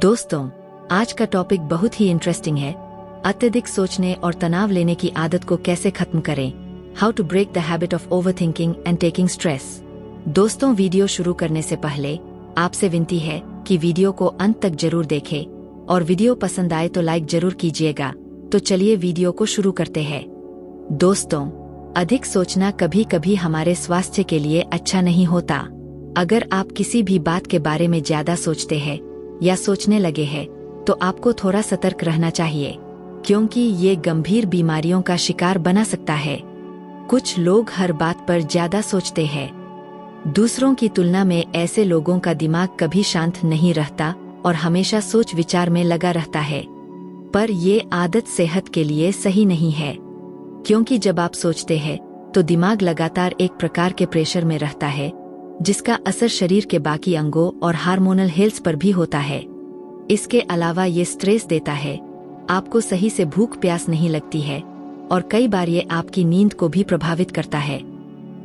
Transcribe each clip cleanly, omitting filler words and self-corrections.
दोस्तों, आज का टॉपिक बहुत ही इंटरेस्टिंग है। अत्यधिक सोचने और तनाव लेने की आदत को कैसे खत्म करें। How to break the habit of overthinking and taking stress. दोस्तों, वीडियो शुरू करने से पहले आपसे विनती है कि वीडियो को अंत तक जरूर देखें और वीडियो पसंद आए तो लाइक जरूर कीजिएगा। तो चलिए वीडियो को शुरू करते हैं। दोस्तों, अधिक सोचना कभी कभी हमारे स्वास्थ्य के लिए अच्छा नहीं होता। अगर आप किसी भी बात के बारे में ज्यादा सोचते हैं या सोचने लगे हैं तो आपको थोड़ा सतर्क रहना चाहिए, क्योंकि ये गंभीर बीमारियों का शिकार बना सकता है। कुछ लोग हर बात पर ज्यादा सोचते हैं। दूसरों की तुलना में ऐसे लोगों का दिमाग कभी शांत नहीं रहता और हमेशा सोच विचार में लगा रहता है। पर ये आदत सेहत के लिए सही नहीं है, क्योंकि जब आप सोचते हैं तो दिमाग लगातार एक प्रकार के प्रेशर में रहता है, जिसका असर शरीर के बाकी अंगों और हार्मोनल हेल्थ पर भी होता है। इसके अलावा ये स्ट्रेस देता है, आपको सही से भूख प्यास नहीं लगती है और कई बार ये आपकी नींद को भी प्रभावित करता है।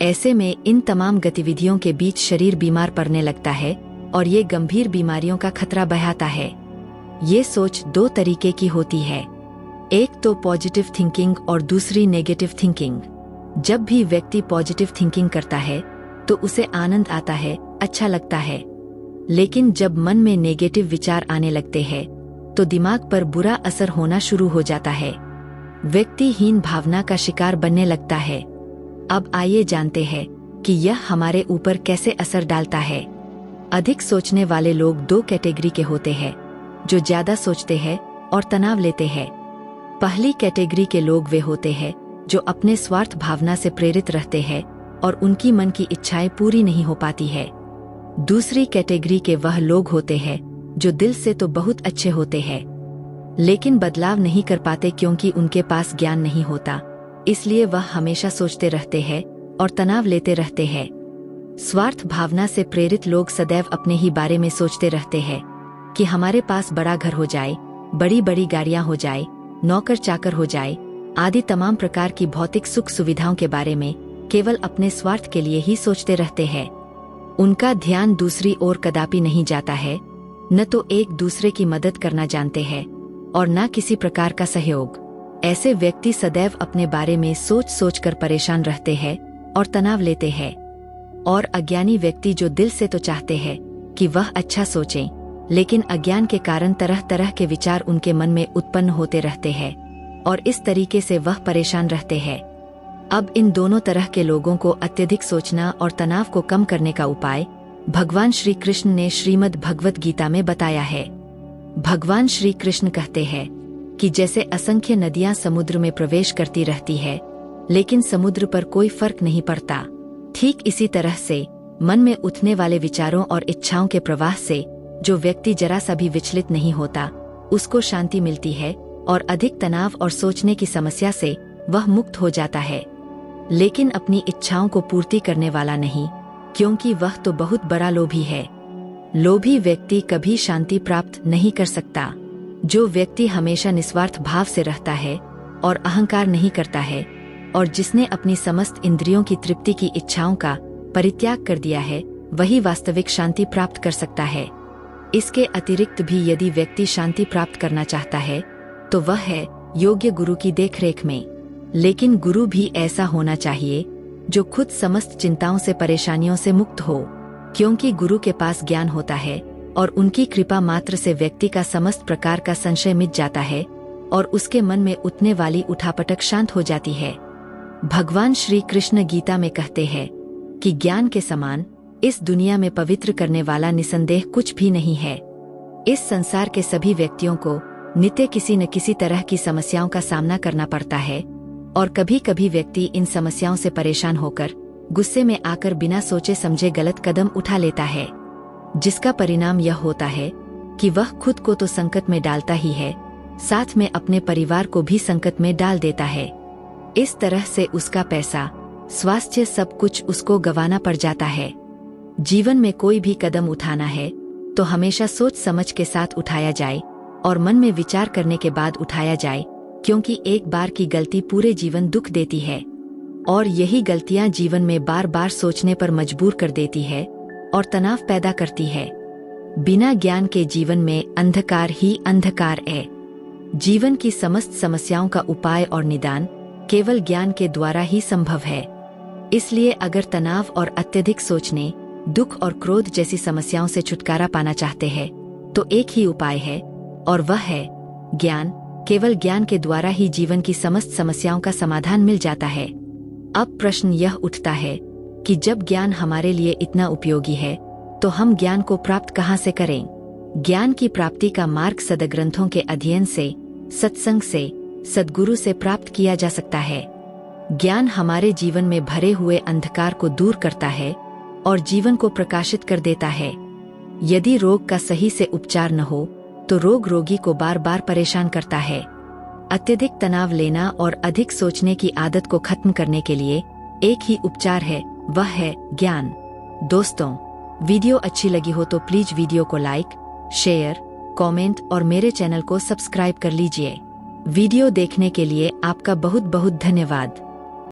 ऐसे में इन तमाम गतिविधियों के बीच शरीर बीमार पड़ने लगता है और ये गंभीर बीमारियों का खतरा बढ़ाता है। ये सोच दो तरीके की होती है, एक तो पॉजिटिव थिंकिंग और दूसरी नेगेटिव थिंकिंग। जब भी व्यक्ति पॉजिटिव थिंकिंग करता है तो उसे आनंद आता है, अच्छा लगता है। लेकिन जब मन में नेगेटिव विचार आने लगते हैं तो दिमाग पर बुरा असर होना शुरू हो जाता है। व्यक्ति हीन भावना का शिकार बनने लगता है। अब आइए जानते हैं कि यह हमारे ऊपर कैसे असर डालता है। अधिक सोचने वाले लोग दो कैटेगरी के होते हैं, जो ज्यादा सोचते हैं और तनाव लेते हैं। पहली कैटेगरी के लोग वे होते हैं जो अपने स्वार्थ भावना से प्रेरित रहते हैं और उनकी मन की इच्छाएं पूरी नहीं हो पाती है। दूसरी कैटेगरी के वह लोग होते हैं जो दिल से तो बहुत अच्छे होते हैं, लेकिन बदलाव नहीं कर पाते क्योंकि उनके पास ज्ञान नहीं होता। इसलिए वह हमेशा सोचते रहते हैं और तनाव लेते रहते हैं। स्वार्थ भावना से प्रेरित लोग सदैव अपने ही बारे में सोचते रहते हैं कि हमारे पास बड़ा घर हो जाए, बड़ी बड़ी गाड़ियां हो जाए, नौकर चाकर हो जाए आदि तमाम प्रकार की भौतिक सुख सुविधाओं के बारे में केवल अपने स्वार्थ के लिए ही सोचते रहते हैं। उनका ध्यान दूसरी ओर कदापि नहीं जाता है, न तो एक दूसरे की मदद करना जानते हैं और न किसी प्रकार का सहयोग। ऐसे व्यक्ति सदैव अपने बारे में सोच सोच कर परेशान रहते हैं और तनाव लेते हैं। और अज्ञानी व्यक्ति जो दिल से तो चाहते हैं कि वह अच्छा सोचें, लेकिन अज्ञान के कारण तरह तरह के विचार उनके मन में उत्पन्न होते रहते हैं और इस तरीके से वह परेशान रहते हैं। अब इन दोनों तरह के लोगों को अत्यधिक सोचना और तनाव को कम करने का उपाय भगवान श्री कृष्ण ने श्रीमद् भगवत गीता में बताया है। भगवान श्री कृष्ण कहते हैं कि जैसे असंख्य नदियां समुद्र में प्रवेश करती रहती है, लेकिन समुद्र पर कोई फर्क नहीं पड़ता, ठीक इसी तरह से मन में उठने वाले विचारों और इच्छाओं के प्रवाह से जो व्यक्ति जरा सा भी विचलित नहीं होता, उसको शांति मिलती है और अधिक तनाव और सोचने की समस्या से वह मुक्त हो जाता है। लेकिन अपनी इच्छाओं को पूर्ति करने वाला नहीं, क्योंकि वह तो बहुत बड़ा लोभी है। लोभी व्यक्ति कभी शांति प्राप्त नहीं कर सकता। जो व्यक्ति हमेशा निस्वार्थ भाव से रहता है और अहंकार नहीं करता है और जिसने अपनी समस्त इंद्रियों की तृप्ति की इच्छाओं का परित्याग कर दिया है, वही वास्तविक शांति प्राप्त कर सकता है। इसके अतिरिक्त भी यदि व्यक्ति शांति प्राप्त करना चाहता है तो वह है योग्य गुरु की देखरेख में। लेकिन गुरु भी ऐसा होना चाहिए जो खुद समस्त चिंताओं से परेशानियों से मुक्त हो, क्योंकि गुरु के पास ज्ञान होता है और उनकी कृपा मात्र से व्यक्ति का समस्त प्रकार का संशय मिट जाता है और उसके मन में उठने वाली उठापटक शांत हो जाती है। भगवान श्री कृष्ण गीता में कहते हैं कि ज्ञान के समान इस दुनिया में पवित्र करने वाला निसंदेह कुछ भी नहीं है। इस संसार के सभी व्यक्तियों को नित्य किसी न किसी तरह की समस्याओं का सामना करना पड़ता है और कभी कभी व्यक्ति इन समस्याओं से परेशान होकर गुस्से में आकर बिना सोचे समझे गलत कदम उठा लेता है, जिसका परिणाम यह होता है कि वह खुद को तो संकट में डालता ही है, साथ में अपने परिवार को भी संकट में डाल देता है। इस तरह से उसका पैसा, स्वास्थ्य, सब कुछ उसको गंवाना पड़ जाता है। जीवन में कोई भी कदम उठाना है तो हमेशा सोच समझ के साथ उठाया जाए और मन में विचार करने के बाद उठाया जाए, क्योंकि एक बार की गलती पूरे जीवन दुख देती है और यही गलतियां जीवन में बार बार सोचने पर मजबूर कर देती है और तनाव पैदा करती है। बिना ज्ञान के जीवन में अंधकार ही अंधकार है। जीवन की समस्त समस्याओं का उपाय और निदान केवल ज्ञान के द्वारा ही संभव है। इसलिए अगर तनाव और अत्यधिक सोचने, दुख और क्रोध जैसी समस्याओं से छुटकारा पाना चाहते हैं तो एक ही उपाय है और वह है ज्ञान। केवल ज्ञान के द्वारा ही जीवन की समस्त समस्याओं का समाधान मिल जाता है। अब प्रश्न यह उठता है कि जब ज्ञान हमारे लिए इतना उपयोगी है तो हम ज्ञान को प्राप्त कहाँ से करें? ज्ञान की प्राप्ति का मार्ग सदग्रंथों के अध्ययन से, सत्संग से, सद्गुरु से प्राप्त किया जा सकता है। ज्ञान हमारे जीवन में भरे हुए अंधकार को दूर करता है और जीवन को प्रकाशित कर देता है। यदि रोग का सही से उपचार न हो तो रोग रोगी को बार बार परेशान करता है। अत्यधिक तनाव लेना और अधिक सोचने की आदत को खत्म करने के लिए एक ही उपचार है, वह है ज्ञान। दोस्तों, वीडियो अच्छी लगी हो तो प्लीज वीडियो को लाइक, शेयर, कमेंट और मेरे चैनल को सब्सक्राइब कर लीजिए। वीडियो देखने के लिए आपका बहुत बहुत धन्यवाद।